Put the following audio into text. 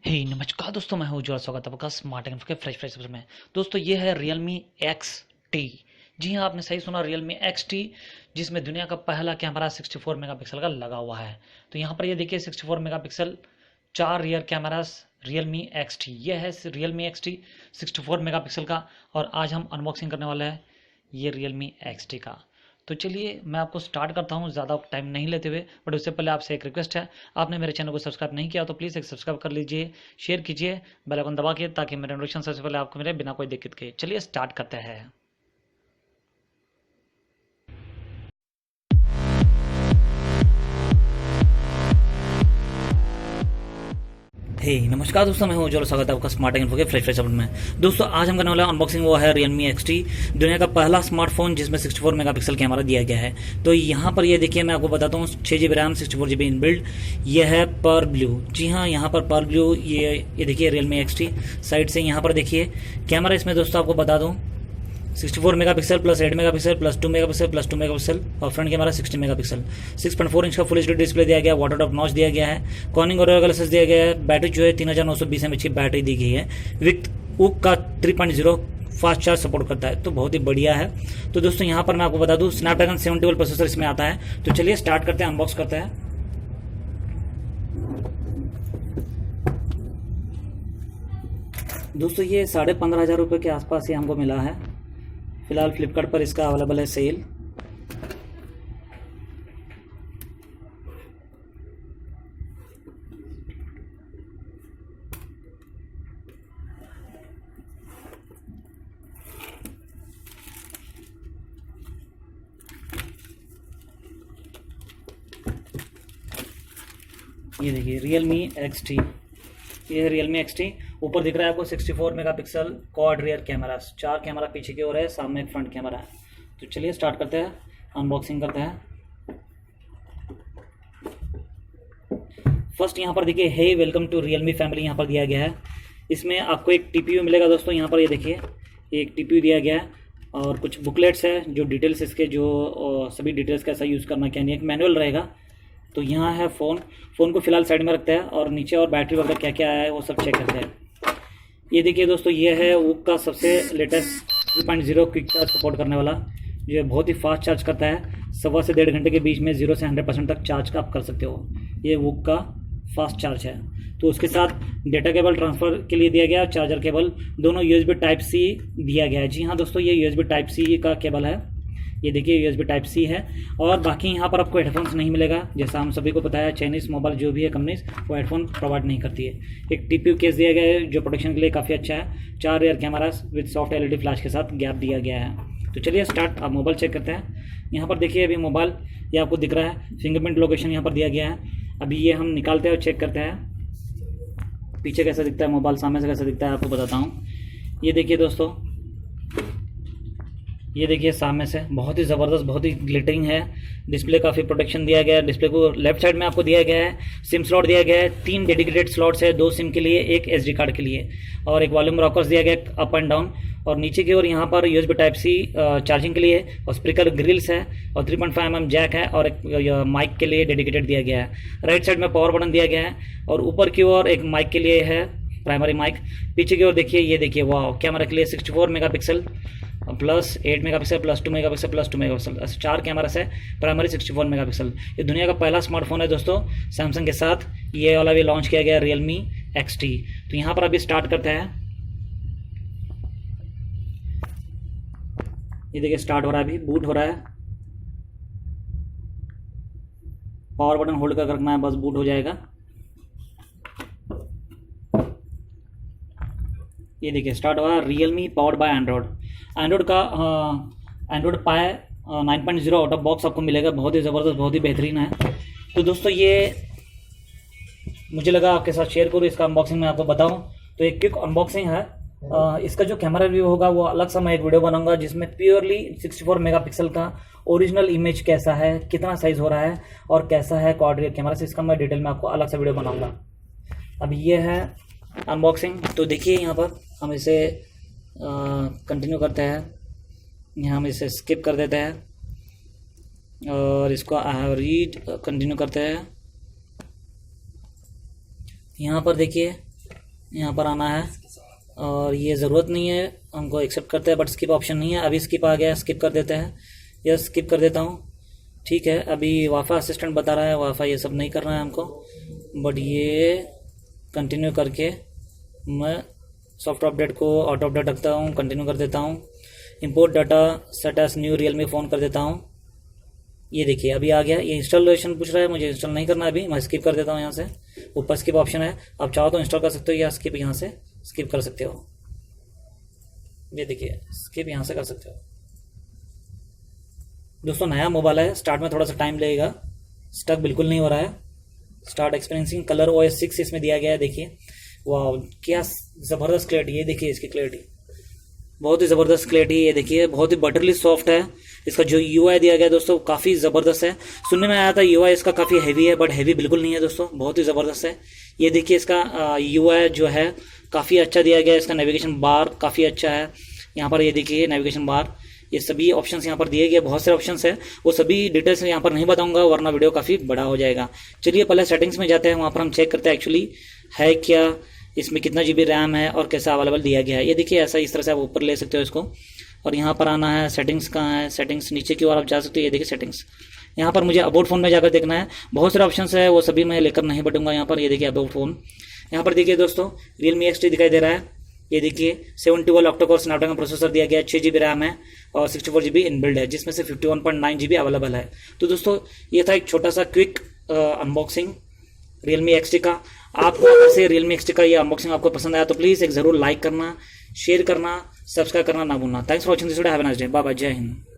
नमस्कार दोस्तों, मैं हूँ उज्ज्वल। स्वागत है आपका स्मार्ट एंड के फ्रेश फ्रेश में। दोस्तों ये है Realme XT। जी हाँ, आपने सही सुना, Realme XT, जिसमें दुनिया का पहला कैमरा 64 मेगापिक्सल का लगा हुआ है। तो यहाँ पर ये देखिए 64 megapixel 4 rear cameras Realme XT। ये है Realme XT 64 मेगापिक्सल का, और आज हम अनबॉक्सिंग करने वाले हैं ये Realme XT का। तो चलिए मैं आपको स्टार्ट करता हूँ ज़्यादा टाइम नहीं लेते हुए। बट उससे पहले आपसे एक रिक्वेस्ट है, आपने मेरे चैनल को सब्सक्राइब नहीं किया तो प्लीज़ एक सब्सक्राइब कर लीजिए, शेयर कीजिए, बेल आइकन दबा के, ताकि मेरे नोटिफिकेशन सबसे पहले आपको मिले बिना कोई दिक्कत के। चलिए स्टार्ट करते हैं। नमस्कार दोस्तों, मैं हूं उज्ज्वल। स्वागत है आपका स्मार्ट इन्फो के फ्रेश फ्रेश अपडेट में। दोस्तों आज हम करने वाले अनबॉक्सिंग वो है Realme XT, दुनिया का पहला स्मार्टफोन जिसमें 64 मेगापिक्सल कैमरा दिया गया है। तो यहाँ पर ये देखिए, मैं आपको बताता हूँ, 6 GB रैम 64 GB इनबिल्ड। ये है पर्ल ब्लू। जी हाँ, यहाँ पर पर्ल ब्लू, ये देखिए Realme XT साइड से। यहाँ पर देखिए कैमरा, इसमें दोस्तों आपको बता दूँ 64 megapixel plus 8 megapixel plus 2 megapixel plus 2 megapixel, और फ्रंट कैमरा 60 मेगापिक्सल। 6.4 इंच का फुल एचडी डिस्प्ले दिया गया, वाटर टॉप नॉच दिया गया है, कॉर्निंग और ग्लासेस दिया गया है। बैटरी जो है 3920 mAh की बैटरी दी गई है। विथ ऊक का 3.0 फास्ट चार्ज सपोर्ट करता है, तो बहुत ही बढ़िया है। तो दोस्तों यहाँ पर मैं आपको बता दूँ, स्नैपड्रैगन 712 प्रोसेसर इसमें आता है। तो चलिए स्टार्ट करते हैं, अनबॉक्स करते हैं। दोस्तों ये 15,500 रुपये के आसपास ही हमको मिला है। फिलहाल फ्लिपकार्ट पर इसका अवेलेबल है सेल। ये देखिए Realme XT, ये है Realme XT। ऊपर दिख रहा है आपको 64 megapixel quad rear camera, 4 camera पीछे की ओर है, सामने एक फ्रंट कैमरा है। तो चलिए स्टार्ट करते हैं, अनबॉक्सिंग करते हैं। फर्स्ट यहाँ पर देखिए, hey welcome to Realme family यहाँ पर दिया गया है। इसमें आपको एक TPU मिलेगा दोस्तों। यहाँ पर ये देखिए एक TPU दिया गया है, और कुछ बुकलेट्स है जो डिटेल्स इसके, जो सभी डिटेल्स कैसा यूज़ करना क्या नहीं, एक मैनुअल रहेगा। तो यहाँ है फ़ोन को फिलहाल साइड में रखते हैं, और नीचे और बैटरी वगैरह क्या क्या है वो सब चेक करते हैं। ये देखिए दोस्तों, ये है वूक का सबसे लेटेस्ट 3.0 क्विक चार्ज सपोर्ट करने वाला, जो बहुत ही फास्ट चार्ज करता है। 1.25 से 1.5 घंटे के बीच में 0 से 100% तक चार्ज आप कर सकते हो। ये वूक का फास्ट चार्ज है। तो उसके साथ डेटा केबल ट्रांसफ़र के लिए दिया गया, चार्जर केबल दोनों USB टाइप C दिया गया है। जी हाँ दोस्तों, ये USB टाइप C का केबल है। ये देखिए USB टाइप C है। और बाकी यहाँ पर आपको हेडफोन्स नहीं मिलेगा। जैसा हम सभी को पता है, चाइनीज़ मोबाइल जो भी है कंपनीज, वो हेडफोन प्रोवाइड नहीं करती है। एक TPU केस दिया गया है जो प्रोटेक्शन के लिए काफ़ी अच्छा है। 4 rear cameras with soft LED flash के साथ गैप दिया गया है। तो चलिए स्टार्ट, आप मोबाइल चेक करते हैं। यहाँ पर देखिए अभी मोबाइल ये आपको दिख रहा है, फिंगरप्रिंट लोकेशन यहाँ पर दिया गया है। अभी ये हम निकालते हैं और चेक करते हैं पीछे कैसा दिखता है मोबाइल, सामने से कैसा दिखता है आपको बताता हूँ। ये देखिए दोस्तों, ये देखिए सामने से बहुत ही ज़बरदस्त, बहुत ही ग्लिटरिंग है। डिस्प्ले काफ़ी प्रोटेक्शन दिया गया है। डिस्प्ले को लेफ्ट साइड में आपको दिया गया है सिम स्लॉट दिया गया है। 3 डेडिकेटेड स्लॉट्स है, 2 सिम के लिए, 1 SD कार्ड के लिए, और एक वॉल्यूम रॉकर्स दिया गया है अप एंड डाउन। और नीचे की ओर यहाँ पर USB टाइप C चार्जिंग के लिए, और स्पीकर ग्रिल्स है, और 3.5 mm जैक है, और एक माइक के लिए डेडिकेटेड दिया गया है। राइट साइड में पावर बटन दिया गया है, और ऊपर की ओर एक माइक के लिए है, प्राइमरी माइक। पीछे की ओर देखिए, ये देखिए वाह, कैमरा के लिए 64 megapixel plus 8 megapixel plus 2 megapixel plus 2 megapixel, ऐसे 4 कैमरा से, प्राइमरी 64 मेगापिक्सल। ये दुनिया का पहला स्मार्टफोन है दोस्तों सैमसंग के साथ। ये वाला भी लॉन्च किया गया है, Realme XT। तो यहाँ पर अभी स्टार्ट करते हैं। ये देखिए स्टार्ट हो रहा है, अभी बूट हो रहा है। पावर बटन होल्ड कर रखना है, बस बूट हो जाएगा। ये देखिए स्टार्ट हुआ। Realme पावर्ड बाय एंड्रॉयड का एंड्रॉयड पाए 9.0 आउट ऑफ बॉक्स आपको मिलेगा। बहुत ही ज़बरदस्त, बहुत ही बेहतरीन है। तो दोस्तों ये मुझे लगा आपके साथ शेयर करूँ, इसका अनबॉक्सिंग मैं आपको बताऊं। तो एक क्विक अनबॉक्सिंग है। इसका जो कैमरा रिव्यू होगा वो अलग सा मैं एक वीडियो बनाऊंगा, जिसमें प्योरली 64 मेगापिक्सल का ओरिजिनल इमेज कैसा है, कितना साइज़ हो रहा है, और कैसा है क्वाड रियर कैमरा से, इसका मैं डिटेल में आपको अलग सा वीडियो बनाऊंगा। अब ये है अनबॉक्सिंग। तो देखिए यहाँ पर हम इसे कंटिन्यू करते हैं। यहाँ हम इसे स्किप कर देते हैं, और इसको रीड कंटिन्यू करते हैं। यहाँ पर देखिए यहाँ पर आना है और ये ज़रूरत नहीं है, हमको एक्सेप्ट करते हैं बट स्किप ऑप्शन नहीं है। अभी स्किप आ गया, स्किप कर देते हैं। यस, स्किप कर देता हूँ। ठीक है, अभी वाईफाई असिस्टेंट बता रहा है, वाईफाई ये सब नहीं करना है हमको, बट ये कंटिन्यू करके मैं सॉफ्टवेयर अपडेट को ऑटो अपडेट रखता हूँ, कंटिन्यू कर देता हूँ। Import data set S new Realme phone कर देता हूँ। ये देखिए अभी आ गया। ये इंस्टॉलेशन पूछ रहा है, मुझे इंस्टॉल नहीं करना है अभी, मैं स्किप कर देता हूँ। यहाँ से ऊपर स्किप ऑप्शन है, आप चाहो तो इंस्टॉल कर सकते हो या स्किप यहाँ से स्किप कर सकते हो। ये देखिए स्किप यहाँ से कर सकते हो। दोस्तों नया मोबाइल है, स्टार्ट में थोड़ा सा टाइम लगेगा, स्टक बिल्कुल नहीं हो रहा है। स्टार्ट एक्सपीरियंसिंग कलर OS 6 इसमें दिया गया है। देखिए वाह क्या ज़बरदस्त क्लैरिटी, ये देखिए इसकी क्लैरिटी बहुत ही ज़बरदस्त क्लैरिटी। ये देखिए बहुत ही बटरली सॉफ्ट है। इसका जो UI दिया गया है दोस्तों काफ़ी ज़बरदस्त है। सुनने में आया था UI इसका काफ़ी हैवी है, बट हैवी बिल्कुल नहीं है दोस्तों, बहुत ही ज़बरदस्त है। ये देखिए इसका UI जो है काफ़ी अच्छा दिया गया है। इसका नेविगेशन बार काफ़ी अच्छा है। यहाँ पर ये देखिए नेविगेशन बार, ये सभी ऑप्शंस यहाँ पर दिए गए, बहुत सारे ऑप्शंस है, वो सभी डिटेल्स यहाँ पर नहीं बताऊंगा वरना वीडियो काफ़ी बड़ा हो जाएगा। चलिए पहले सेटिंग्स में जाते हैं, वहाँ पर हम चेक करते हैं एक्चुअली है क्या, इसमें कितना GB रैम है और कैसा अवेलेबल दिया गया है। ये देखिए ऐसा इस तरह से आप ऊपर ले सकते हो इसको, और यहाँ पर आना है। सेटिंग्स कहाँ है, सेटिंग्स नीचे की ओर आप जा सकते हो। ये देखिए सेटिंग्स, यहाँ पर मुझे अबाउट फ़ोन में जाकर देखना है, बहुत सारे ऑप्शंस है वो सभी मैं लेकर नहीं बैठूंगा यहाँ पर। ये देखिए अबाउट फ़ोन, यहाँ पर देखिए दोस्तों Realme XT दिखाई दे रहा है। ये देखिए 71 ऑक्टा-कोर स्नैपड्रैगन प्रोसेसर दिया गया है, 6 GB रैम है और 64 GB इनबिल्ड है, जिसमें से 51.9 GB अवेलेबल है। तो दोस्तों ये था एक छोटा सा क्विक अनबॉक्सिंग Realme XT का। आपको अगर से Realme XT का ये अनबॉक्सिंग आपको पसंद आया तो प्लीज़ एक ज़रूर लाइक करना, शेयर करना, सब्सक्राइब करना ना भूलना। Thanks for watching this video, have a nice day, bye bye, जय हिंद।